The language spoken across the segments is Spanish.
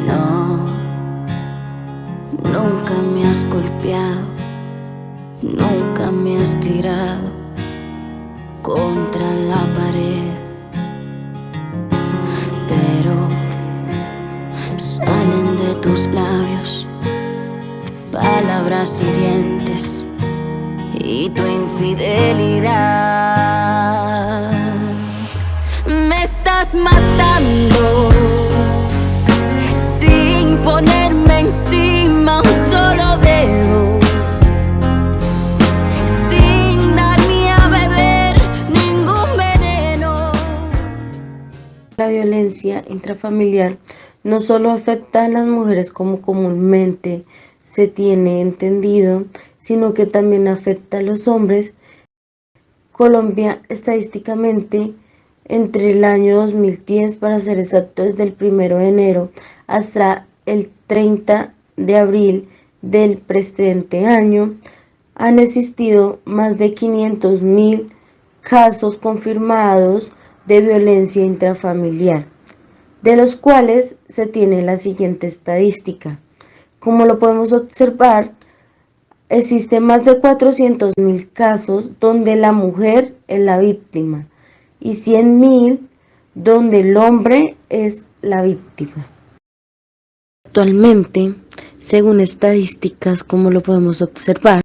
No, nunca me has golpeado, nunca me has tirado contra la pared, pero salen de tus labios palabras hirientes y tu infidelidad. Me estás matando sin ponerme encima un solo dedo, sin darme a beber ningún veneno. La violencia intrafamiliar no solo afecta a las mujeres como comúnmente se tiene entendido, sino que también afecta a los hombres. Colombia, estadísticamente, entre el año 2010, para ser exacto, desde el 1 de enero hasta el 30 de abril del presente año, han existido más de 500.000 casos confirmados de violencia intrafamiliar, de los cuales se tiene la siguiente estadística. Como lo podemos observar, existen más de 400.000 casos donde la mujer es la víctima y 100.000 donde el hombre es la víctima. Actualmente, según estadísticas, como lo podemos observar,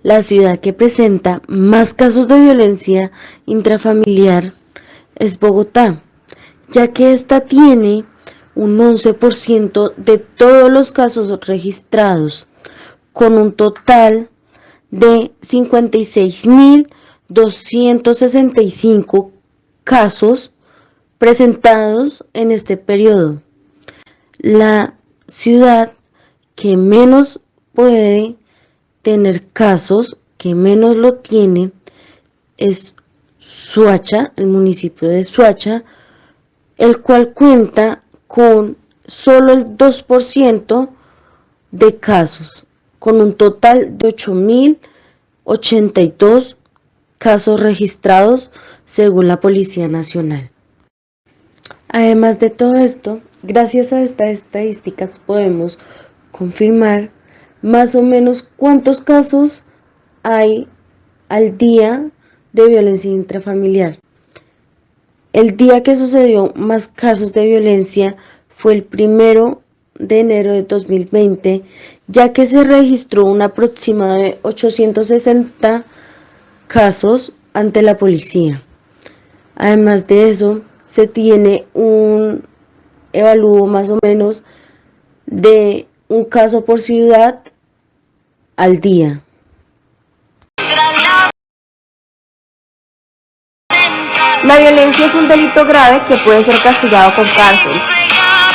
la ciudad que presenta más casos de violencia intrafamiliar es Bogotá, ya que esta tiene un 11% de todos los casos registrados, con un total de 56.265 casos presentados en este periodo. La ciudad que menos puede tener casos, que menos lo tiene, es Soacha, el municipio de Soacha, el cual cuenta con solo el 2% de casos, con un total de 8.082 casos registrados según la Policía Nacional. Además de todo esto, gracias a estas estadísticas podemos confirmar más o menos cuántos casos hay al día de violencia intrafamiliar. El día que sucedió más casos de violencia fue el 1 de enero de 2020, ya que se registró un aproximado de 860 casos ante la policía. Además de eso, se tiene un evalúo más o menos de un caso por ciudad al día. La violencia es un delito grave que puede ser castigado con cárcel.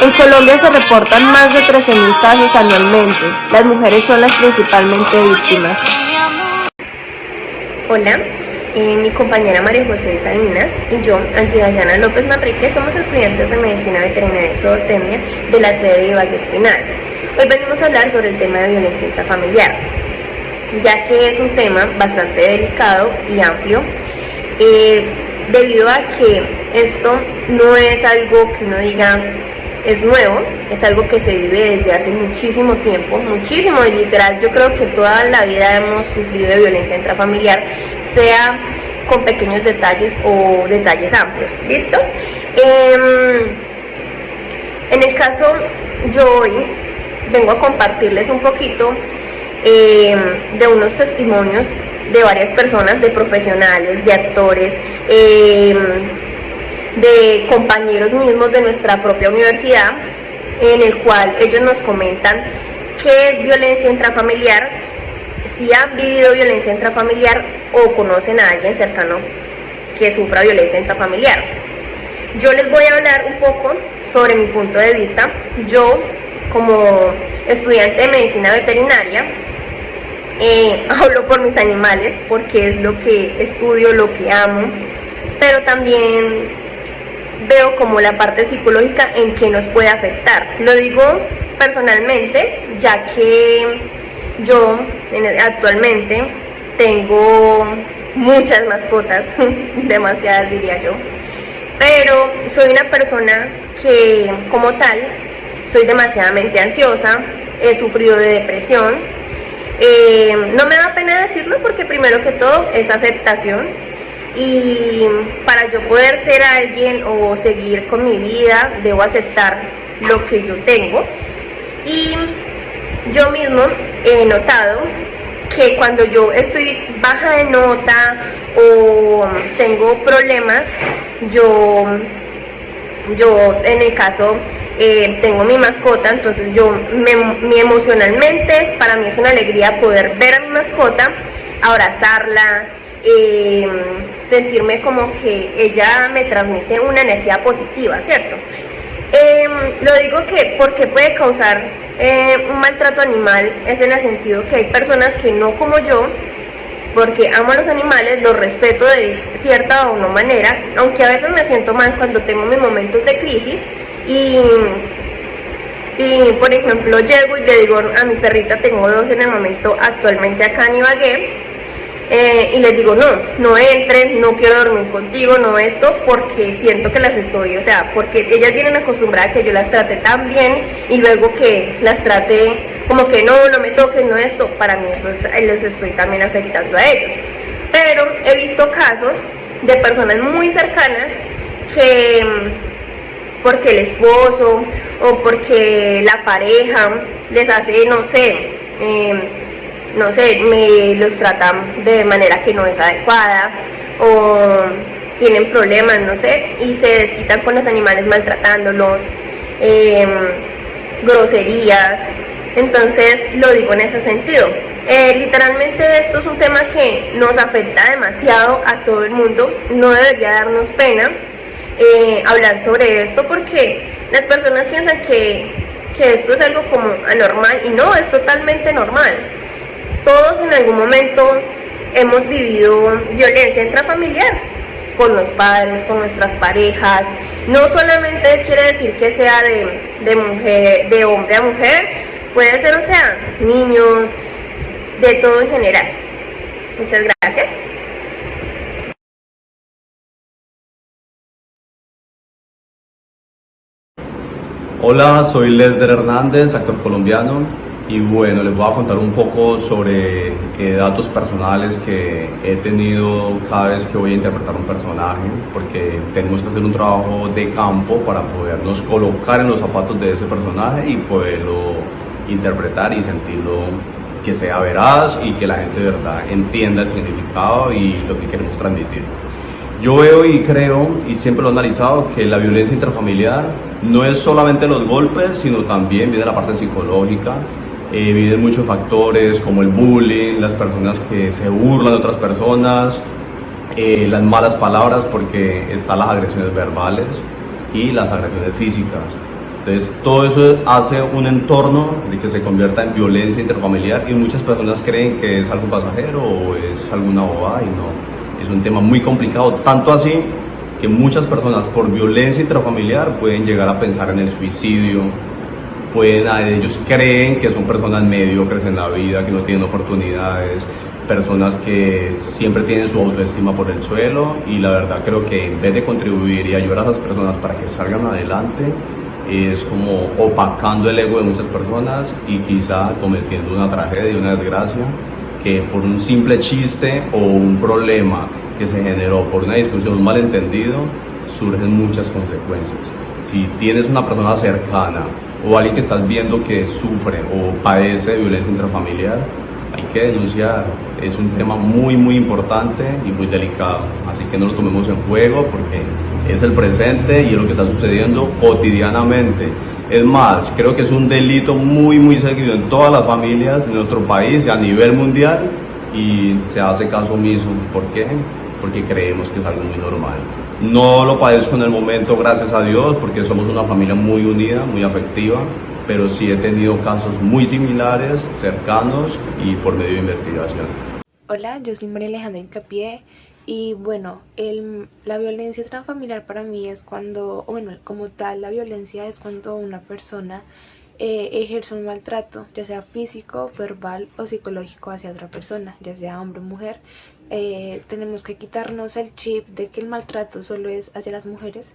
En Colombia se reportan más de 13.000 casos anualmente. Las mujeres son las principalmente víctimas. Hola, mi compañera María José Salinas y yo, Angie Dayana López Manrique, somos estudiantes de Medicina Veterinaria y Zootecnia de la sede de Valle Espinal. Hoy venimos a hablar sobre el tema de violencia intrafamiliar, ya que es un tema bastante delicado y amplio, debido a que esto no es algo que uno diga es nuevo, es algo que se vive desde hace muchísimo tiempo, muchísimo, y literal, yo creo que toda la vida hemos sufrido de violencia intrafamiliar, sea con pequeños detalles o detalles amplios, ¿listo? En el caso, yo hoy vengo a compartirles un poquito de unos testimonios de varias personas, de profesionales, de actores, de compañeros mismos de nuestra propia universidad, en el cual ellos nos comentan qué es violencia intrafamiliar, si han vivido violencia intrafamiliar o conocen a alguien cercano que sufra violencia intrafamiliar. Yo les voy a hablar un poco sobre mi punto de vista. Yo, como estudiante de medicina veterinaria, hablo por mis animales porque es lo que estudio, lo que amo, pero también veo como la parte psicológica en que nos puede afectar. Lo digo personalmente, ya que yo actualmente tengo muchas mascotas, demasiadas diría yo, pero soy una persona que como tal soy demasiadamente ansiosa, he sufrido de depresión. No me da pena decirlo porque primero que todo es aceptación, y para yo poder ser alguien o seguir con mi vida debo aceptar lo que yo tengo. Y yo mismo he notado que cuando yo estoy baja de nota o tengo problemas, yo en el caso tengo mi mascota, entonces mi emocionalmente para mí es una alegría poder ver a mi mascota, abrazarla, sentirme como que ella me transmite una energía positiva, ¿cierto? Lo digo que porque puede causar un maltrato animal es en el sentido que hay personas que no como yo, porque amo a los animales, los respeto de cierta o no manera, aunque a veces me siento mal cuando tengo mis momentos de crisis y por ejemplo llego y le digo a mi perrita, tengo dos en el momento actualmente acá en Ibagué, y les digo no entren, no quiero dormir contigo, no esto, porque siento que las estoy, o sea, porque ellas vienen acostumbradas a que yo las trate tan bien y luego que las trate como que no me toquen, no esto, para mí eso los estoy también afectando a ellos. Pero he visto casos de personas muy cercanas que porque el esposo o porque la pareja les hace, los tratan de manera que no es adecuada o tienen problemas, y se desquitan con los animales maltratándolos, groserías. Entonces lo digo en ese sentido. Literalmente esto es un tema que nos afecta demasiado a todo el mundo, no debería darnos pena hablar sobre esto porque las personas piensan que esto es algo como anormal y no, es totalmente normal. Todos en algún momento hemos vivido violencia intrafamiliar con los padres, con nuestras parejas. No solamente quiere decir que sea de mujer, de hombre a mujer, puede ser, niños, de todo en general. Muchas gracias. Hola, soy Lesder Hernández, actor colombiano, y bueno, les voy a contar un poco sobre datos personales que he tenido cada vez que voy a interpretar un personaje, porque tenemos que hacer un trabajo de campo para podernos colocar en los zapatos de ese personaje y poderlo interpretar y sentirlo que sea veraz y que la gente de verdad entienda el significado y lo que queremos transmitir. Yo veo y creo, y siempre lo he analizado, que la violencia intrafamiliar no es solamente los golpes, sino también viene la parte psicológica, vienen muchos factores como el bullying, las personas que se burlan de otras personas, las malas palabras, porque están las agresiones verbales y las agresiones físicas. Entonces todo eso hace un entorno de que se convierta en violencia intrafamiliar y muchas personas creen que es algo pasajero o es alguna bobada y no. Es un tema muy complicado, tanto así que muchas personas por violencia intrafamiliar pueden llegar a pensar en el suicidio, ellos creen que son personas mediocres en la vida, que no tienen oportunidades, personas que siempre tienen su autoestima por el suelo, y la verdad creo que en vez de contribuir y ayudar a esas personas para que salgan adelante, es como opacando el ego de muchas personas y quizá cometiendo una tragedia, una desgracia, que por un simple chiste o un problema que se generó por una discusión, un malentendido, surgen muchas consecuencias. Si tienes una persona cercana o alguien que estás viendo que sufre o padece de violencia intrafamiliar, hay que denunciar. Es un tema muy importante y muy delicado, así que no lo tomemos en juego porque es el presente y es lo que está sucediendo cotidianamente. Es más, creo que es un delito muy seguido en todas las familias de nuestro país y a nivel mundial, y se hace caso omiso. ¿Por qué? Porque creemos que es algo muy normal. No lo padezco en el momento, gracias a Dios, porque somos una familia muy unida, muy afectiva, pero sí he tenido casos muy similares, cercanos y por medio de investigación. Hola, yo soy María Alejandra Hincapié y bueno, la violencia transfamiliar para mí es cuando, como tal, la violencia es cuando una persona ejerce un maltrato, ya sea físico, verbal o psicológico hacia otra persona, ya sea hombre o mujer. tenemos que quitarnos el chip de que el maltrato solo es hacia las mujeres.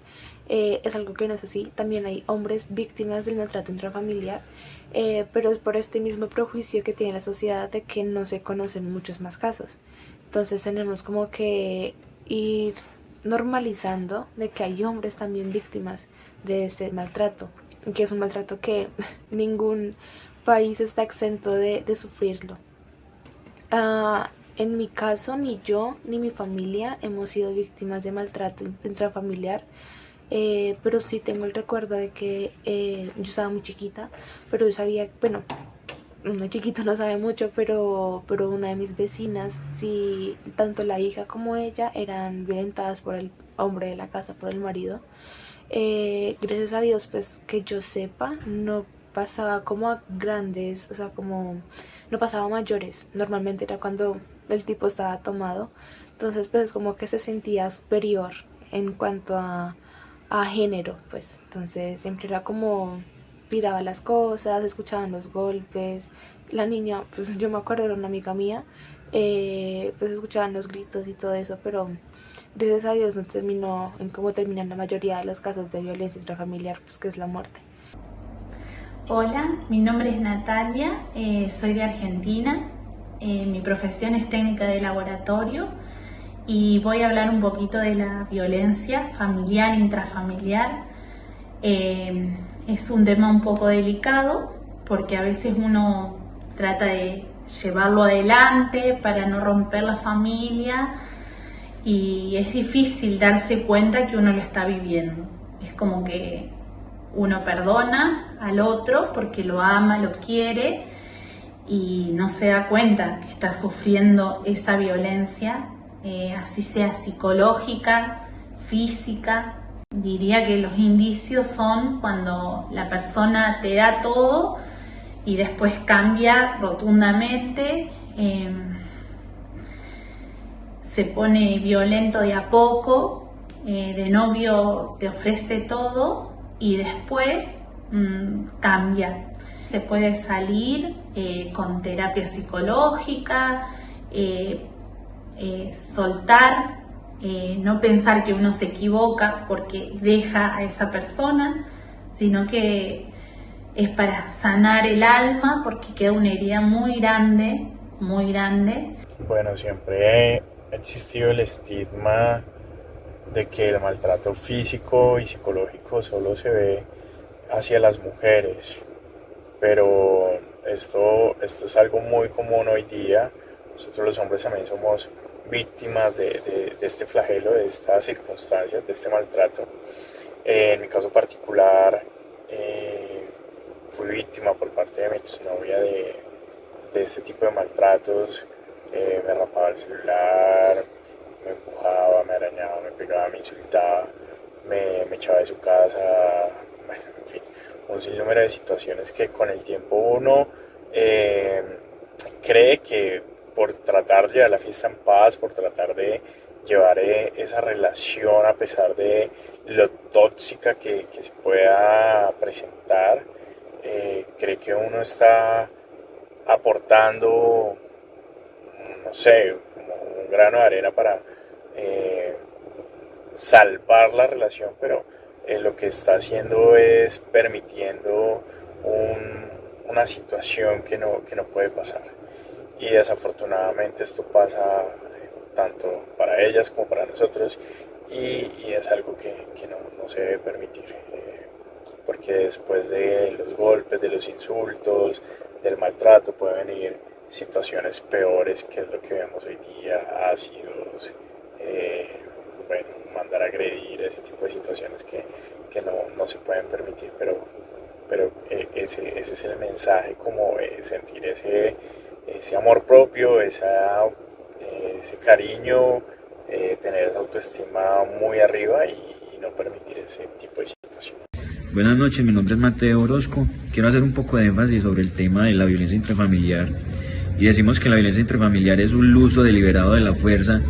Es algo que no es así. También hay hombres víctimas del maltrato intrafamiliar, pero es por este mismo prejuicio que tiene la sociedad de que no se conocen muchos más casos. Entonces tenemos como que ir normalizando de que hay hombres también víctimas de ese maltrato, que es un maltrato que ningún país está exento de sufrirlo. En mi caso, ni yo ni mi familia hemos sido víctimas de maltrato intrafamiliar, pero sí tengo el recuerdo de que yo estaba muy chiquita, pero yo sabía, bueno, uno chiquito no sabe mucho, pero una de mis vecinas, sí, tanto la hija como ella eran violentadas por el hombre de la casa, por el marido. Gracias a Dios, pues que yo sepa, no pasaba como a grandes, o sea, como no pasaba a mayores. Normalmente era cuando el tipo estaba tomado, entonces pues como que se sentía superior en cuanto a género, pues entonces siempre era como tiraba las cosas, escuchaban los golpes. La niña, pues yo me acuerdo, era una amiga mía, pues escuchaban los gritos y todo eso, pero gracias a Dios no terminó en cómo terminan la mayoría de los casos de violencia intrafamiliar, pues que es la muerte. Hola, mi nombre es Natalia, soy de Argentina, mi profesión es técnica de laboratorio y voy a hablar un poquito de la violencia familiar, intrafamiliar. Es un tema un poco delicado porque a veces uno trata de llevarlo adelante para no romper la familia y es difícil darse cuenta que uno lo está viviendo. Es como que uno perdona al otro porque lo ama, lo quiere y no se da cuenta que está sufriendo esa violencia, así sea psicológica, física. Diría que los indicios son cuando la persona te da todo y después cambia rotundamente, se pone violento de a poco, de novio te ofrece todo y después cambia. Se puede salir con terapia psicológica, soltar, no pensar que uno se equivoca porque deja a esa persona, sino que es para sanar el alma porque queda una herida muy grande, muy grande. Bueno, siempre ha existido el estigma de que el maltrato físico y psicológico solo se ve hacia las mujeres, pero esto es algo muy común hoy día. Nosotros los hombres también somos víctimas de este flagelo, de estas circunstancias, de este maltrato. En mi caso particular, fui víctima por parte de mi exnovia de este tipo de maltratos. Me rapaba el celular, me empujaba, me arañaba, me pegaba, me insultaba, me echaba de su casa, bueno, en fin, un sinnúmero de situaciones que con el tiempo uno cree que por tratar de llevar la fiesta en paz, por tratar de llevar esa relación a pesar de lo tóxica que se pueda presentar, cree que uno está aportando, no sé, como un grano de arena para salvar la relación, pero lo que está haciendo es permitiendo una situación que no puede pasar. Y desafortunadamente esto pasa tanto para ellas como para nosotros y es algo que no se debe permitir, porque después de los golpes, de los insultos, del maltrato pueden venir situaciones peores, que es lo que vemos hoy día, ácidos, bueno, mandar a agredir, ese tipo de situaciones que no se pueden permitir, pero ese es el mensaje, como sentir ese amor propio, ese cariño, tener esa autoestima muy arriba y no permitir ese tipo de situaciones. Buenas noches, mi nombre es Mateo Orozco. Quiero hacer un poco de énfasis sobre el tema de la violencia intrafamiliar. Y decimos que la violencia intrafamiliar es un uso deliberado de la fuerza,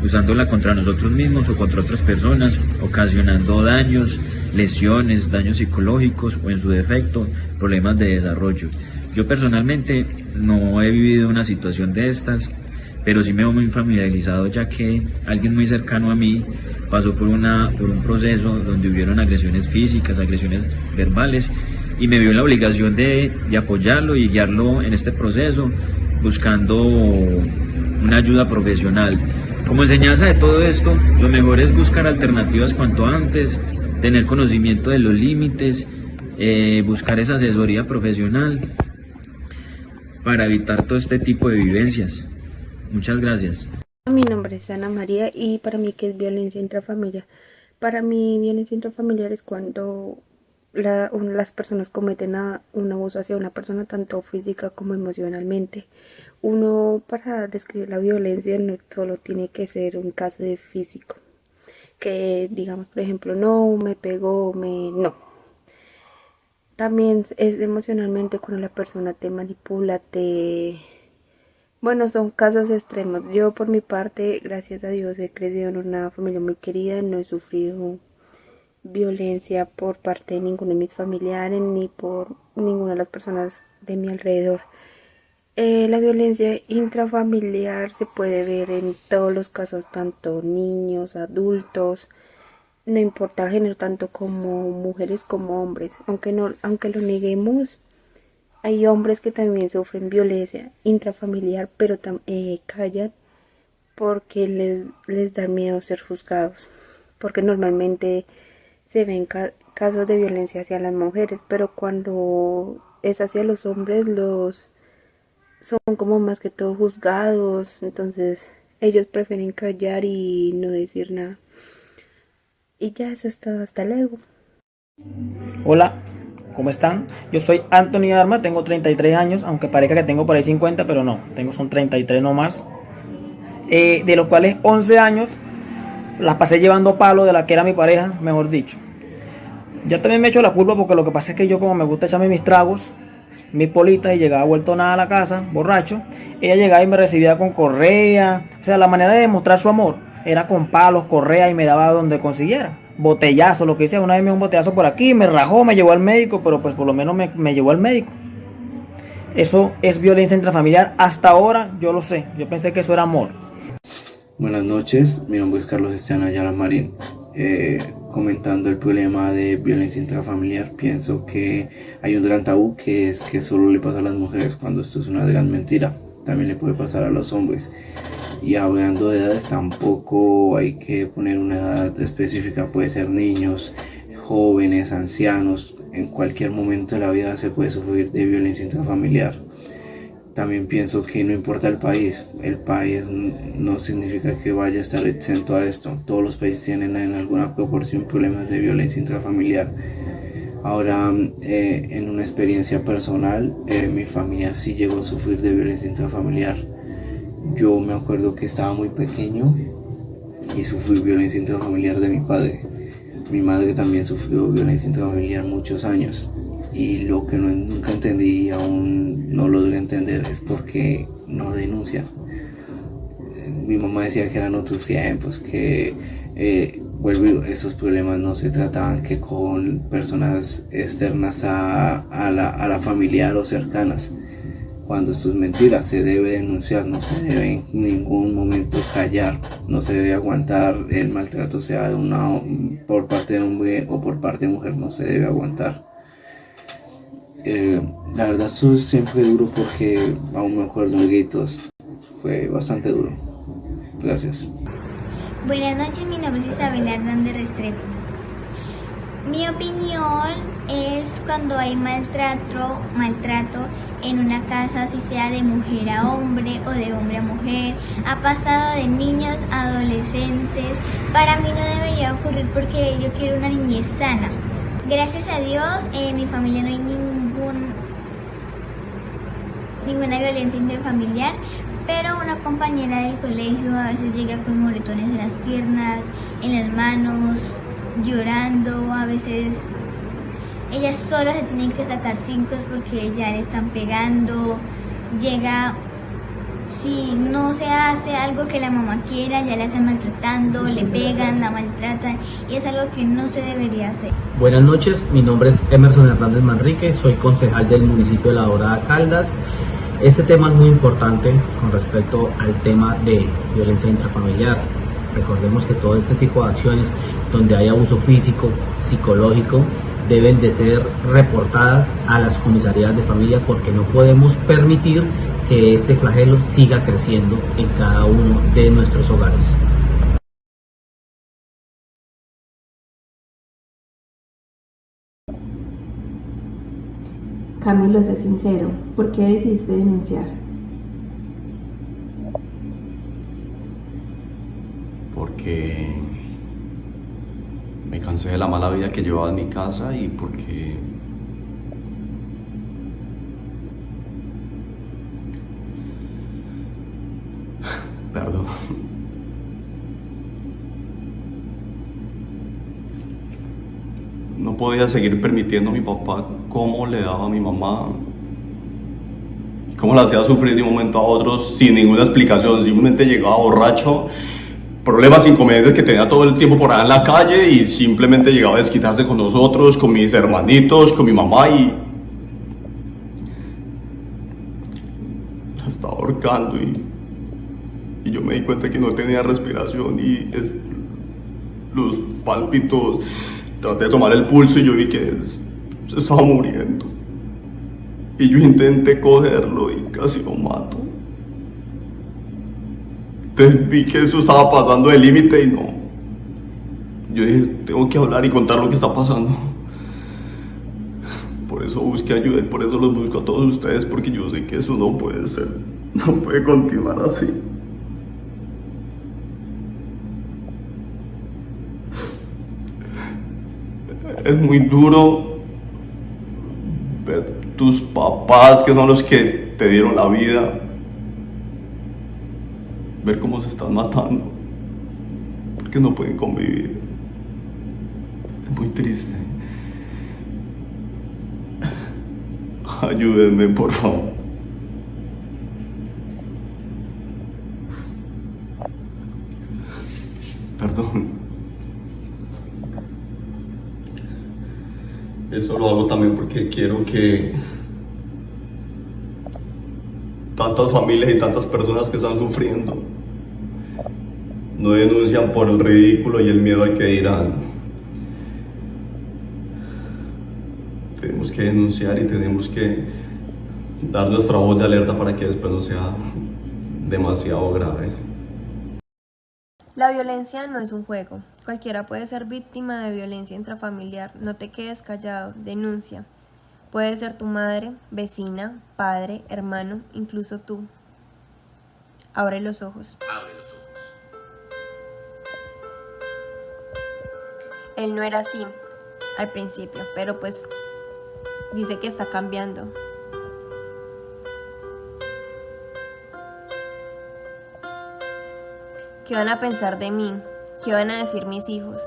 usándola contra nosotros mismos o contra otras personas, ocasionando daños, lesiones, daños psicológicos o en su defecto, problemas de desarrollo. Yo personalmente no he vivido una situación de estas, pero sí me veo muy familiarizado, ya que alguien muy cercano a mí pasó por un proceso donde hubieron agresiones físicas, agresiones verbales, y me vio en la obligación de apoyarlo y guiarlo en este proceso, buscando una ayuda profesional. Como enseñanza de todo esto, lo mejor es buscar alternativas cuanto antes, tener conocimiento de los límites, buscar esa asesoría profesional para evitar todo este tipo de vivencias. Muchas gracias. Mi nombre es Ana María y para mí, ¿qué es violencia intrafamiliar? Para mí, violencia intrafamiliar es cuando las personas cometen un abuso hacia una persona, tanto física como emocionalmente. Uno, para describir la violencia, no solo tiene que ser un caso de físico, que digamos, por ejemplo, no me pegó, no. También es emocionalmente cuando la persona te manipula, Bueno, son casos extremos. Yo por mi parte, gracias a Dios, he crecido en una familia muy querida, no he sufrido violencia por parte de ninguno de mis familiares ni por ninguna de las personas de mi alrededor. La violencia intrafamiliar se puede ver en todos los casos, tanto niños, adultos, no importa el género, tanto como mujeres como hombres. Aunque lo neguemos, hay hombres que también sufren violencia intrafamiliar, pero callan porque les da miedo ser juzgados, porque normalmente se ven casos de violencia hacia las mujeres, pero cuando es hacia los hombres, son como más que todo juzgados, entonces ellos prefieren callar y no decir nada. Y ya, eso es todo, hasta luego. Hola, ¿cómo están? Yo soy Anthony Arma, tengo 33 años, aunque parezca que tengo por ahí 50, pero no, son 33 nomás. De los cuales 11 años las pasé llevando palo de la que era mi pareja, mejor dicho. Yo también me echo la culpa porque lo que pasa es que yo, como me gusta echarme mis tragos, mis politas, y llegaba vuelto nada a la casa, borracho, ella llegaba y me recibía con correa. O sea, la manera de demostrar su amor era con palos, correa, y me daba donde consiguiera. Botellazo, lo que hice, una vez me dio un botellazo por aquí, me rajó, me llevó al médico, pero pues por lo menos me llevó al médico. Eso es violencia intrafamiliar. Hasta ahora yo lo sé, yo pensé que eso era amor. Buenas noches, mi nombre es Carlos Esteban Ayala Marín. Comentando el problema de violencia intrafamiliar, pienso que hay un gran tabú, que es que solo le pasa a las mujeres, cuando esto es una gran mentira. También le puede pasar a los hombres. Y hablando de edades, tampoco hay que poner una edad específica, puede ser niños, jóvenes, ancianos. En cualquier momento de la vida se puede sufrir de violencia intrafamiliar. También pienso que no importa el país no significa que vaya a estar exento a esto. Todos los países tienen en alguna proporción problemas de violencia intrafamiliar. Ahora, en una experiencia personal, mi familia sí llegó a sufrir de violencia intrafamiliar. Yo me acuerdo que estaba muy pequeño y sufrí violencia intrafamiliar de mi padre. Mi madre también sufrió violencia intrafamiliar muchos años. Y lo que nunca entendí y aún no logré entender es por qué no denuncian. Mi mamá decía que eran otros tiempos, que esos problemas no se trataban que con personas externas a la familiar o cercanas. Cuando esto es mentira, se debe denunciar, no se debe en ningún momento callar, no se debe aguantar el maltrato, sea por parte de hombre o por parte de mujer, no se debe aguantar. La verdad, esto es siempre duro porque aún me acuerdo de gritos, fue bastante duro. Gracias. Buenas noches, mi nombre es Isabel Hernández Restrepo. Mi opinión es cuando hay maltrato en una casa, si sea de mujer a hombre o de hombre a mujer, ha pasado de niños a adolescentes. Para mí no debería ocurrir porque yo quiero una niñez sana. Gracias a Dios, en mi familia no hay ninguna violencia interfamiliar, pero una compañera del colegio a veces llega con moretones en las piernas, en las manos, llorando. A veces ellas solas se tienen que sacar 5 porque ya le están pegando. Llega, si no se hace algo que la mamá quiera, ya la están maltratando, le pegan, la maltratan, y es algo que no se debería hacer. Buenas noches, mi nombre es Emerson Hernández Manrique, soy concejal del municipio de La Dorada, Caldas. Este tema es muy importante con respecto al tema de violencia intrafamiliar. Recordemos que todo este tipo de acciones donde hay abuso físico, psicológico, deben de ser reportadas a las comisarías de familia porque no podemos permitir que este flagelo siga creciendo en cada uno de nuestros hogares. Camilo, sé sincero, ¿por qué decidiste denunciar? Porque me cansé de la mala vida que llevaba en mi casa y porque perdón. No podía seguir permitiendo a mi papá cómo le daba a mi mamá, cómo la hacía sufrir de un momento a otro sin ninguna explicación. Simplemente llegaba borracho, problemas, inconvenientes que tenía todo el tiempo por allá en la calle y simplemente llegaba a desquitarse con nosotros, con mis hermanitos, con mi mamá y la estaba ahorcando y yo me di cuenta que no tenía respiración y los pálpitos. Traté de tomar el pulso y yo vi que se estaba muriendo. Y yo intenté cogerlo y casi lo mato. Entonces vi que eso estaba pasando de límite y no. Yo dije, tengo que hablar y contar lo que está pasando. Por eso busqué ayuda y por eso los busco a todos ustedes, porque yo sé que eso no puede ser, no puede continuar así. Es muy duro ver tus papás, que son los que te dieron la vida, ver cómo se están matando, porque no pueden convivir. Es muy triste. Ayúdenme, por favor. Perdón. Eso lo hago también porque quiero que tantas familias y tantas personas que están sufriendo no denuncian por el ridículo y el miedo al que dirán. Tenemos que denunciar y tenemos que dar nuestra voz de alerta para que después no sea demasiado grave. La violencia no es un juego. Cualquiera puede ser víctima de violencia intrafamiliar. No te quedes callado, denuncia. Puede ser tu madre, vecina, padre, hermano, incluso tú. Abre los ojos. Abre los ojos. Él no era así al principio, pero pues dice que está cambiando. ¿Qué van a pensar de mí? ¿Qué van a decir mis hijos?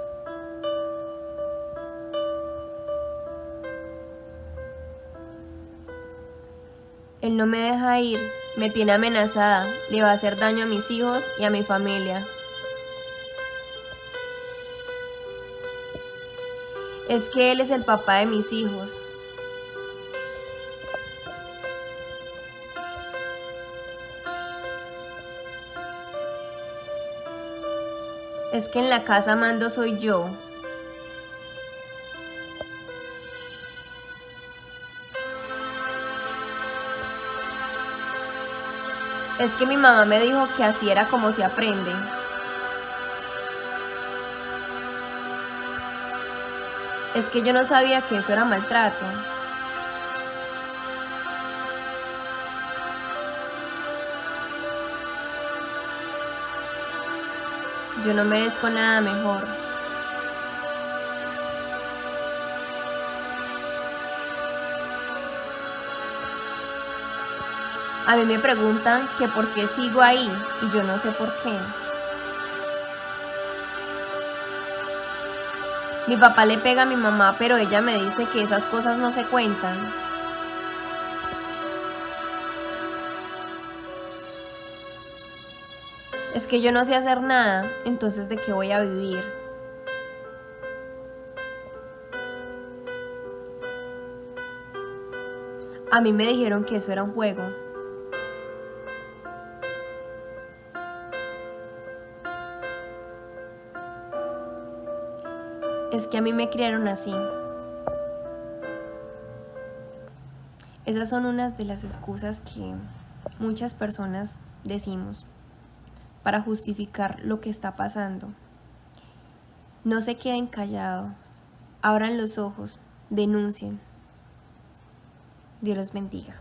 Él no me deja ir, me tiene amenazada, le va a hacer daño a mis hijos y a mi familia. Es que él es el papá de mis hijos. Es que en la casa mando soy yo. Es que mi mamá me dijo que así era como se aprende. Es que yo no sabía que eso era maltrato. Yo no merezco nada mejor. A mí me preguntan que por qué sigo ahí y yo no sé por qué. Mi papá le pega a mi mamá, pero ella me dice que esas cosas no se cuentan. Es que yo no sé hacer nada, entonces ¿de qué voy a vivir? A mí me dijeron que eso era un juego. es que a mí me criaron así. Esas son unas de las excusas que muchas personas decimos para justificar lo que está pasando. No se queden callados, abran los ojos, denuncien. Dios los bendiga.